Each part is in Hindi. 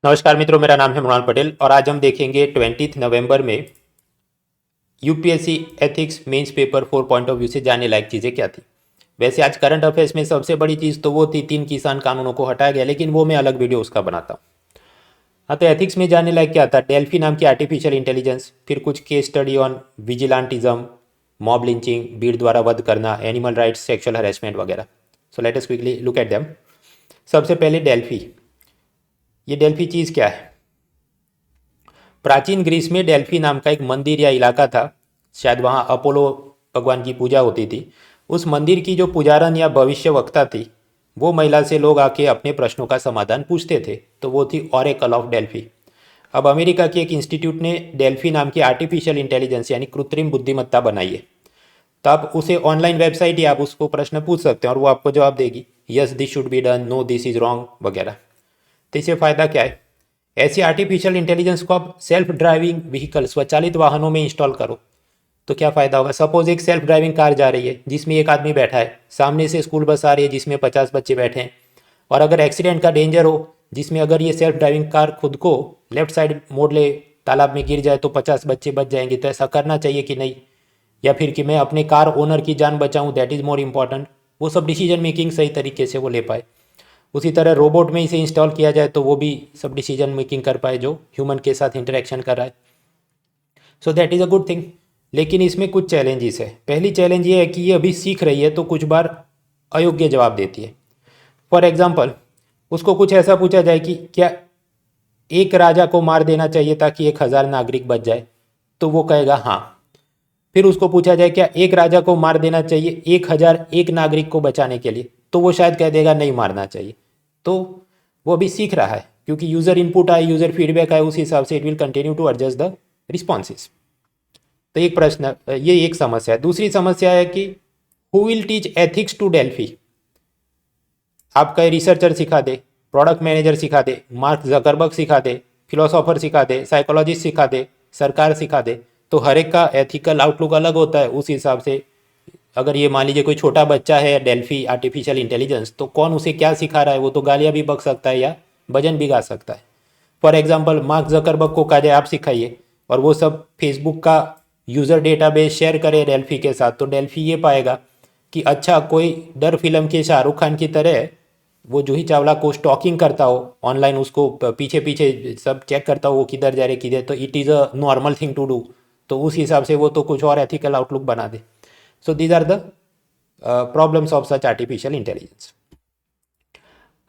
नमस्कार मित्रों, मेरा नाम है मृणाल पटेल और आज हम देखेंगे 20 नवंबर में UPSC ethics mains paper 4 point of view से जानने लायक चीज़ें क्या थी। वैसे आज करंट अफेयर्स में सबसे बड़ी चीज़ तो वो थी 3 किसान कानूनों को हटाया गया, लेकिन वो मैं अलग वीडियो उसका बनाता हूँ। हाँ, तो एथिक्स में जानने लायक क्या था? डेल्फी नाम की आर्टिफिशियल इंटेलिजेंस, फिर कुछ case study on vigilantism, mob lynching, भीड़ द्वारा वध करना, एनिमल राइट्स, सेक्सुअल हरेसमेंट वगैरह। So let us quickly look at them. सबसे पहले डेल्फी। ये डेल्फी चीज़ क्या है? प्राचीन ग्रीस में डेल्फी नाम का एक मंदिर या इलाका था। शायद वहाँ अपोलो भगवान की पूजा होती थी। उस मंदिर की जो पुजारन या भविष्य वक्ता थी, वो महिला से लोग आके अपने प्रश्नों का समाधान पूछते थे, तो वो थी ऑरेकल ऑफ डेल्फी। अब अमेरिका के एक इंस्टीट्यूट ने डेल्फी नाम की आर्टिफिशियल इंटेलिजेंस यानी कृत्रिम बुद्धिमत्ता बनाई है। तो आप उसे ऑनलाइन वेबसाइट या आप उसको प्रश्न पूछ सकते हैं और वो आपको जवाब देगी, yes this should be done, no this is wrong वगैरह। तो इससे फ़ायदा क्या है? ऐसी आर्टिफिशियल इंटेलिजेंस को आप सेल्फ ड्राइविंग व्हीकल, स्वचालित वाहनों में इंस्टॉल करो तो क्या फ़ायदा होगा? सपोज एक सेल्फ ड्राइविंग कार जा रही है जिसमें एक आदमी बैठा है, सामने से स्कूल बस आ रही है जिसमें 50 बच्चे बैठे हैं, और अगर एक्सीडेंट का डेंजर हो, जिसमें अगर ये सेल्फ ड्राइविंग कार खुद को लेफ्ट साइड मोड़ ले, तालाब में गिर जाए तो 50 बच्चे बच जाएंगे, तो ऐसा करना चाहिए कि नहीं? या फिर कि मैं अपने कार ओनर की जान बचाऊं, दैट इज़ मोर इम्पॉर्टेंट। वो सब डिसीजन मेकिंग सही तरीके से वो ले पाए। उसी तरह रोबोट में इसे इंस्टॉल किया जाए तो वो भी सब डिसीजन मेकिंग कर पाए जो ह्यूमन के साथ इंटरेक्शन कर रहा है। So that is a good thing. लेकिन इसमें कुछ चैलेंजेस है। पहली चैलेंज ये है कि ये अभी सीख रही है तो कुछ बार अयोग्य जवाब देती है। फॉर एग्जाम्पल, उसको कुछ ऐसा पूछा जाए कि क्या एक राजा को मार देना चाहिए ताकि 1,000 नागरिक बच जाए, तो वो कहेगा हाँ। फिर उसको पूछा जाए क्या एक राजा को मार देना चाहिए 1,001 नागरिक को बचाने के लिए, तो वो शायद कह देगा नहीं मारना चाहिए। तो वो अभी सीख रहा है, क्योंकि यूज़र इनपुट आए, यूज़र फीडबैक आए, उस हिसाब से it will continue to adjust the responses. तो एक प्रश्न, ये एक समस्या है। दूसरी समस्या है कि who will teach ethics to Delphi? आपका रिसर्चर सिखा दे, प्रोडक्ट मैनेजर सिखा दे, मार्क जकरबर्ग सिखा दे, फिलोसोफर सिखा दे, साइकोलॉजिस्ट सिखा दे, सरकार सिखा दे, तो हर एक का एथिकल आउटलुक अलग होता है। उस हिसाब से अगर ये मान लीजिए कोई छोटा बच्चा है डेल्फी आर्टिफिशियल इंटेलिजेंस, तो कौन उसे क्या सिखा रहा है? वो तो गालियाँ भी बक सकता है या भजन भी गा सकता है। फॉर एग्जाम्पल, मार्क जकरबर्ग को कहा जाए आप सिखाइए, और वो सब फेसबुक का यूज़र डेटाबेस शेयर करे डेल्फी के साथ, तो डेल्फी ये पाएगा कि अच्छा, कोई डर फिल्म के शाहरुख खान की तरह वो जूही चावला को स्टॉकिंग करता हो ऑनलाइन, उसको पीछे पीछे सब चेक करता हो वो किधर जा रहे किधर, तो it is a normal thing to do. तो उस हिसाब से वो तो कुछ और एथिकल आउटलुक बना दे। So these are the problems of such artificial intelligence.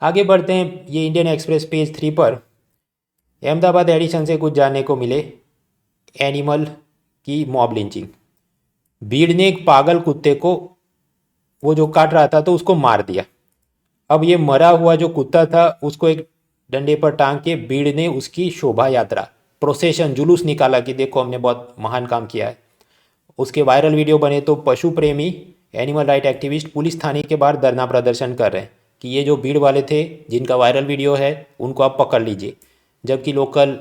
आगे बढ़ते हैं। ये इंडियन एक्सप्रेस पेज 3 पर अहमदाबाद एडिशन से कुछ जानने को मिले एनिमल की मॉब लिंचिंग। भीड़ ने एक पागल कुत्ते को, वो जो काट रहा था, तो उसको मार दिया। अब ये मरा हुआ जो कुत्ता था उसको एक डंडे पर टांग के भीड़ ने उसकी शोभा यात्रा, प्रोसेशन, जुलूस निकाला कि देखो हमने बहुत महान काम किया है। उसके वायरल वीडियो बने तो पशु प्रेमी, एनिमल राइट एक्टिविस्ट पुलिस थाने के बाहर धरना प्रदर्शन कर रहे हैं कि ये जो भीड़ वाले थे जिनका वायरल वीडियो है उनको आप पकड़ लीजिए। जबकि लोकल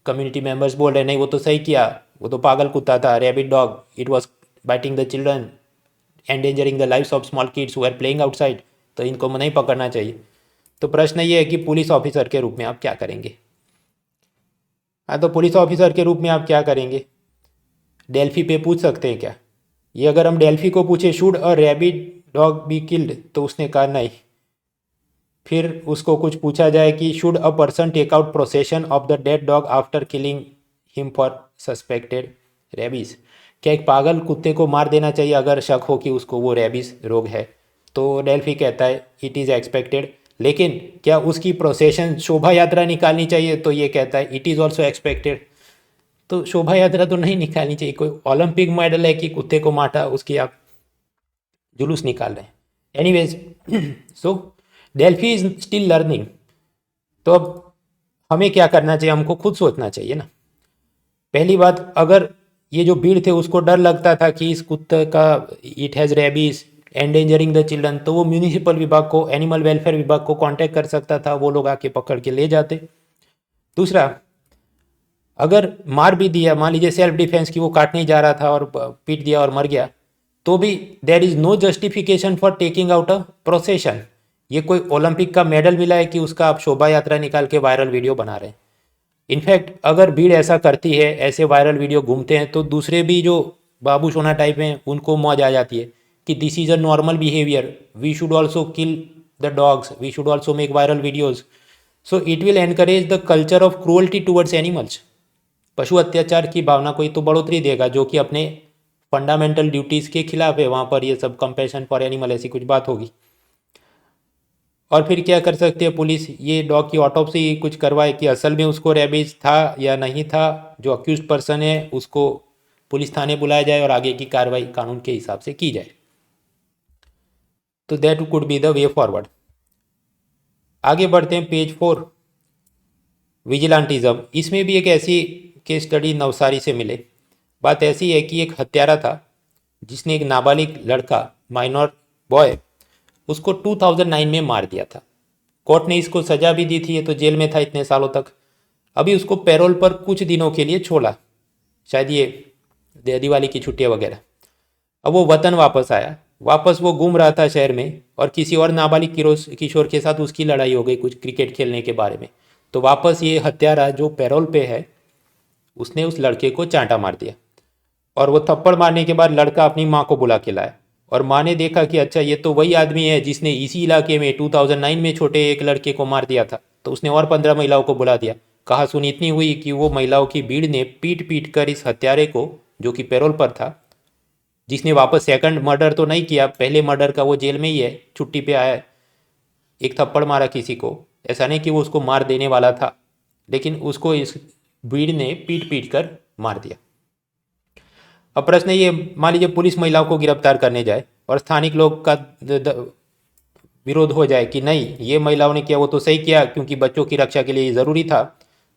कम्युनिटी मेंबर्स बोल रहे नहीं, वो तो सही किया, वो तो पागल कुत्ता था, rabid dog, it was biting the children, endangering the lives of small kids who are playing outside, तो इनको नहीं पकड़ना चाहिए। तो प्रश्न ये है कि पुलिस ऑफिसर के रूप में आप क्या करेंगे? हाँ, तो पुलिस ऑफिसर के रूप में आप क्या करेंगे? डेल्फी पे पूछ सकते हैं क्या? ये अगर हम डेल्फी को पूछे should a rabbit dog be killed, तो उसने कहा नहीं। फिर उसको कुछ पूछा जाए कि should a person take out procession of the dead dog after killing him for suspected rabies, क्या एक पागल कुत्ते को मार देना चाहिए अगर शक हो कि उसको वो रेबीज रोग है? तो डेल्फी कहता है इट इज़ एक्सपेक्टेड। लेकिन क्या उसकी प्रोसेशन, शोभा यात्रा निकालनी चाहिए? तो ये कहता है इट इज़ ऑल्सो एक्सपेक्टेड। तो शोभा यात्रा तो नहीं निकालनी चाहिए। कोई ओलंपिक मेडल है कि कुत्ते को मारा उसकी आप जुलूस निकाल रहे हैं? Anyways, so Delphi is still learning. तो अब हमें क्या करना चाहिए? हमको खुद सोचना चाहिए ना। पहली बात, अगर ये जो भीड़ थे उसको डर लगता था कि इस कुत्ते का it has rabies endangering the children, तो वो म्यूनिसिपल विभाग को, एनिमल वेलफेयर विभाग को कांटेक्ट कर सकता था, वो लोग आके पकड़ के ले जाते। दूसरा, अगर मार भी दिया, मान लीजिए सेल्फ डिफेंस की, वो काटने ही जा रहा था और पीट दिया और मर गया, तो भी there is no justification for taking out a procession. ये कोई ओलंपिक का मेडल मिला है कि उसका आप शोभा यात्रा निकाल के वायरल वीडियो बना रहे हैं? इनफैक्ट अगर भीड़ ऐसा करती है, ऐसे वायरल वीडियो घूमते हैं, तो दूसरे भी जो बाबू सोना टाइप हैं उनको मौज आ जाती है कि this is a normal behaviour, we should also kill the dogs, we should also make viral videos. So it will encourage the culture of cruelty towards animals. पशु अत्याचार की भावना को ही तो बढ़ोतरी देगा, जो कि अपने फंडामेंटल ड्यूटीज़ के खिलाफ है। वहाँ पर ये सब कंपैशन फॉर एनिमल ऐसी कुछ बात होगी। और फिर क्या कर सकती है पुलिस? ये डॉग की ऑटोप्सी कुछ करवाए कि असल में उसको रेबीज था या नहीं था। जो अक्यूज पर्सन है उसको पुलिस थाने बुलाया जाए और आगे की कार्रवाई कानून के हिसाब से की जाए। तो that could be the way forward. आगे बढ़ते हैं पेज 4, विजिलेंटिज्म। इसमें भी एक ऐसी केस स्टडी नवसारी से मिले। बात ऐसी है कि एक हत्यारा था जिसने एक नाबालिग लड़का, माइनर बॉय, उसको 2009 में मार दिया था। कोर्ट ने इसको सजा भी दी थी, ये तो जेल में था इतने सालों तक। अभी उसको पैरोल पर कुछ दिनों के लिए छोड़ा, शायद ये दिवाली की छुट्टियां वगैरह। अब वो वतन वापस आया। वापस वो घूम रहा था शहर में और किसी और नाबालिग किशोर के साथ उसकी लड़ाई हो गई कुछ क्रिकेट खेलने के बारे में। तो वापस ये हत्यारा जो पैरोल पे है उसने उस लड़के को चांटा मार दिया। और वो थप्पड़ मारने के बाद लड़का अपनी माँ को बुला के लाया और माँ ने देखा कि अच्छा ये तो वही आदमी है जिसने इसी इलाके में 2009 में छोटे एक लड़के को मार दिया था। तो उसने और 15 महिलाओं को बुला दिया। कहा सुनी इतनी हुई कि वो महिलाओं की भीड़ ने पीट पीट कर इस हत्यारे को, जो कि पैरोल पर था, जिसने वापस सेकंड मर्डर तो नहीं किया, पहले मर्डर का वो जेल में ही है, छुट्टी पे आया है, एक थप्पड़ मारा किसी को। ऐसा नहीं कि वो उसको मार देने वाला था, लेकिन उसको इस भीड़ ने पीट पीट कर मार दिया। अब प्रश्न ये, मान लीजिए पुलिस महिलाओं को गिरफ्तार करने जाए और स्थानिक लोग का विरोध हो जाए कि नहीं ये महिलाओं ने किया वो तो सही किया क्योंकि बच्चों की रक्षा के लिए ज़रूरी था।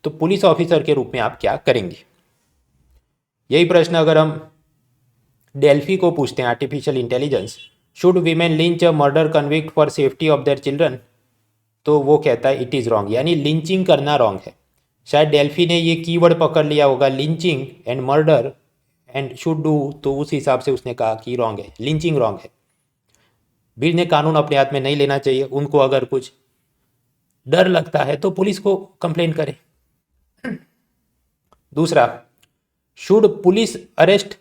तो पुलिस ऑफिसर के रूप में आप क्या करेंगे? यही प्रश्न अगर हम डेल्फी को पूछते हैं, artificial intelligence, should women lynch a murder convict for safety of their children, तो वो कहता है इट इज़ रॉन्ग, यानी लिंचिंग करना रॉन्ग है। शायद डेल्फी ने ये कीवर्ड पकड़ लिया होगा, lynching and murder and should do, तो उस हिसाब से उसने कहा कि रॉन्ग है, लिंचिंग रॉन्ग है। भीड़ ने कानून अपने हाथ में नहीं लेना चाहिए। उनको अगर कुछ डर लगता है तो पुलिस को कंप्लेन करें। दूसरा, should police arrest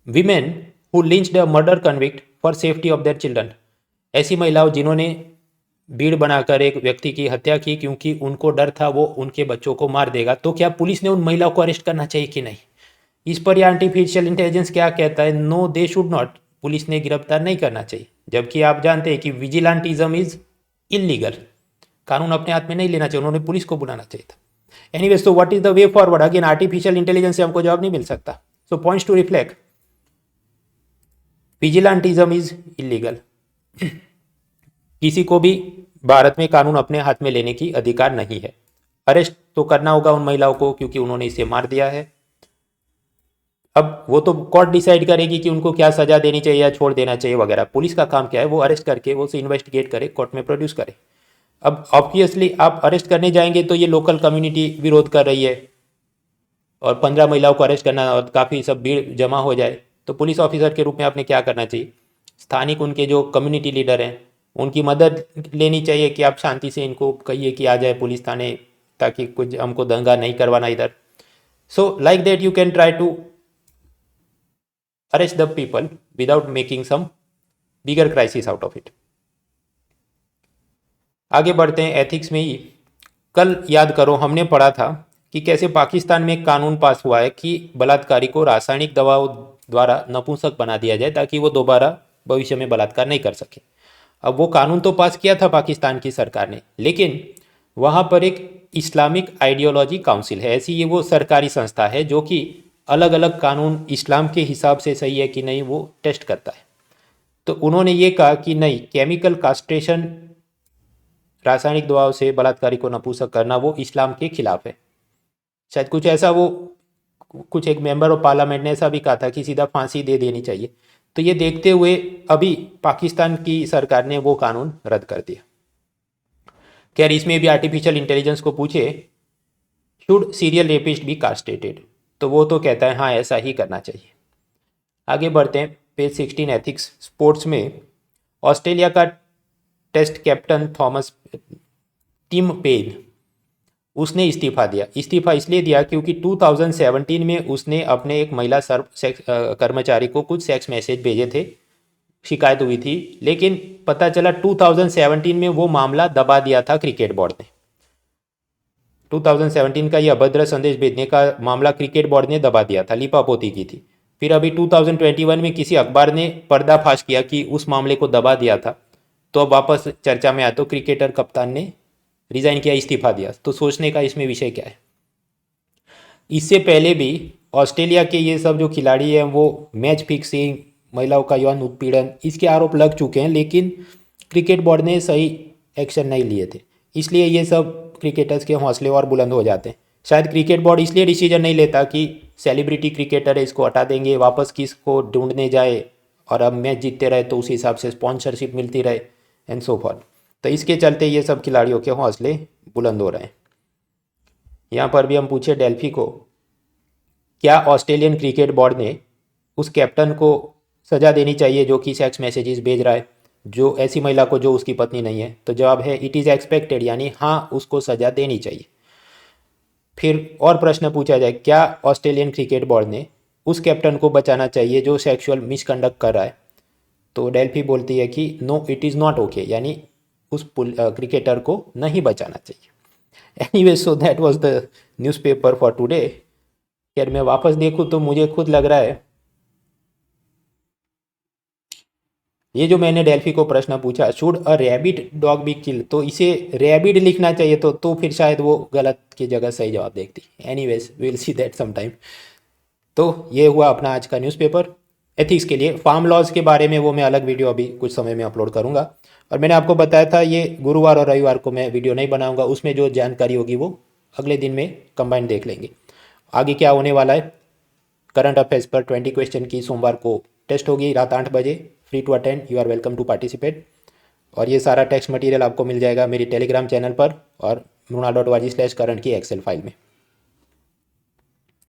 women who lynched a murder convict for safety of their children, ऐसी महिलाओं जिन्होंने भीड़ बनाकर एक व्यक्ति की हत्या की क्योंकि उनको डर था वो उनके बच्चों को मार देगा, तो क्या पुलिस ने उन महिलाओं को अरेस्ट करना चाहिए कि नहीं? इस पर यह आर्टिफिशियल इंटेलिजेंस क्या कहता है? No they should not, police ने गिरफ्तार नहीं करना चाहिए। जबकि आप जानते हैं कि विजिलेंटिज्म इज इलीगल, कानून अपने हाथ में नहीं लेना चाहिए, उन्होंने पुलिस को बुलाना चाहिए था। एनीवेज, तो what is the way forward? Again artificial intelligence से हमको जवाब नहीं मिल सकता। So points to reflect, vigilantism is illegal. किसी को भी भारत में कानून अपने हाथ में लेने की अधिकार नहीं है। अरेस्ट तो करना होगा उन महिलाओं को क्योंकि उन्होंने इसे मार दिया है। अब वो तो कोर्ट डिसाइड करेगी कि उनको क्या सजा देनी चाहिए या छोड़ देना चाहिए वगैरह। पुलिस का काम क्या है? वो अरेस्ट करके वो उसे इन्वेस्टिगेट करे, कोर्ट में प्रोड्यूस करे। अब ऑब्वियसली आप अरेस्ट करने जाएंगे तो ये लोकल कम्युनिटी विरोध कर रही है और 15 महिलाओं को अरेस्ट करना और काफ़ी सब भीड़ जमा हो जाए, तो पुलिस ऑफिसर के रूप में आपने क्या करना चाहिए? स्थानिक उनके जो कम्युनिटी लीडर हैं उनकी मदद लेनी चाहिए कि आप शांति से इनको कहिए कि आ जाए पुलिस थाने, ताकि कुछ हमको दंगा नहीं करवाना इधर। So like that you can try to arrest the people without making some bigger crisis out of it. आगे बढ़ते हैं एथिक्स में ही। कल याद करो हमने पढ़ा था कि कैसे पाकिस्तान में एक कानून पास हुआ है कि बलात्कारी को रासायनिक दवाओं द्वारा नपुंसक बना दिया जाए ताकि वो दोबारा भविष्य में बलात्कार नहीं कर सके। अब वो कानून तो पास किया था पाकिस्तान की सरकार ने, लेकिन वहाँ पर एक इस्लामिक आइडियोलॉजी काउंसिल है, ऐसी ये वो सरकारी संस्था है जो कि अलग अलग कानून इस्लाम के हिसाब से सही है कि नहीं वो टेस्ट करता है। तो उन्होंने ये कहा कि नहीं, केमिकल कास्ट्रेशन, रासायनिक दवाओं से बलात्कारी को नपुंसक करना वो इस्लाम के खिलाफ है। शायद कुछ ऐसा वो कुछ एक मेंबर ऑफ पार्लियामेंट ने ऐसा भी कहा था कि सीधा फांसी दे देनी चाहिए। तो ये देखते हुए अभी पाकिस्तान की सरकार ने वो कानून रद्द कर दिया। खैर इसमें भी आर्टिफिशियल इंटेलिजेंस को पूछे should serial rapist be castrated, तो वो तो कहता है हाँ ऐसा ही करना चाहिए। आगे बढ़ते हैं पेज 16 एथिक्स। स्पोर्ट्स में ऑस्ट्रेलिया का test captain Thomas Tim Paine, उसने इस्तीफ़ा दिया। इस्तीफ़ा इसलिए दिया क्योंकि 2017 में उसने अपने एक महिला कर्मचारी को कुछ सेक्स मैसेज भेजे थे, शिकायत हुई थी, लेकिन पता चला 2017 में वो मामला दबा दिया था क्रिकेट बोर्ड ने। 2017 का ये अभद्र संदेश भेजने का मामला क्रिकेट बोर्ड ने दबा दिया था, लिपापोती की थी। फिर अभी 2021 में किसी अखबार ने पर्दाफाश किया कि उस मामले को दबा दिया था, तो अब वापस चर्चा में आया, तो क्रिकेटर कप्तान ने रिजाइन किया, इस्तीफा दिया। तो सोचने का इसमें विषय क्या है। इससे पहले भी ऑस्ट्रेलिया के ये सब जो खिलाड़ी हैं वो मैच फिक्सिंग, महिलाओं का यौन उत्पीड़न, इसके आरोप लग चुके हैं, लेकिन क्रिकेट बोर्ड ने सही एक्शन नहीं लिए थे। इसलिए ये सब क्रिकेटर्स के हौसले और बुलंद हो जाते हैं। शायद क्रिकेट बोर्ड इसलिए डिसीजन नहीं लेता कि सेलिब्रिटी क्रिकेटर है, इसको हटा देंगे, वापस किसको ढूंढने जाए और अब मैच जीतते रहे तो उस हिसाब से स्पॉन्सरशिप मिलती रहे एंड सो फॉर। तो इसके चलते ये सब खिलाड़ियों के हौसले बुलंद हो रहे हैं। यहाँ पर भी हम पूछे डेल्फी को, क्या ऑस्ट्रेलियन क्रिकेट बोर्ड ने उस कैप्टन को सज़ा देनी चाहिए जो कि सेक्स मैसेजेस भेज रहा है, जो ऐसी महिला को जो उसकी पत्नी नहीं है? तो जवाब है इट इज़ एक्सपेक्टेड, यानी हाँ, उसको सज़ा देनी चाहिए। फिर और प्रश्न पूछा जाए, क्या ऑस्ट्रेलियन क्रिकेट बोर्ड ने उस कैप्टन को बचाना चाहिए जो सेक्सुअल मिसकंडक्ट कर रहा है? तो डेल्फी बोलती है कि no, it is not okay, यानी उस क्रिकेटर को नहीं बचाना चाहिए। Anyway, so that was the newspaper for today. यार मैं वापस देखूँ तो मुझे खुद लग रहा है ये जो मैंने डेल्फी को प्रश्न पूछा, should a rabbit dog be kill, तो इसे रैबिड लिखना चाहिए, तो फिर शायद वो गलत की जगह सही जवाब देखती। Anyways, will see that some time. तो ये हुआ अपना आज का न्यूज़पेपर। एथिक्स के लिए फार्म लॉज के बारे में वो मैं अलग वीडियो अभी कुछ समय में अपलोड करूँगा। और मैंने आपको बताया था ये गुरुवार और रविवार को मैं वीडियो नहीं बनाऊँगा, उसमें जो जानकारी होगी वो अगले दिन में कंबाइन देख लेंगे। आगे क्या होने वाला है, करंट अफेयर्स पर 20 क्वेश्चन की सोमवार को टेस्ट होगी रात 8 बजे। Free to attend, you are welcome to participate. और ये सारा टेक्स्ट मटेरियल आपको मिल जाएगा मेरी टेलीग्राम चैनल पर और mrunal.org/current की एक्सेल फाइल में।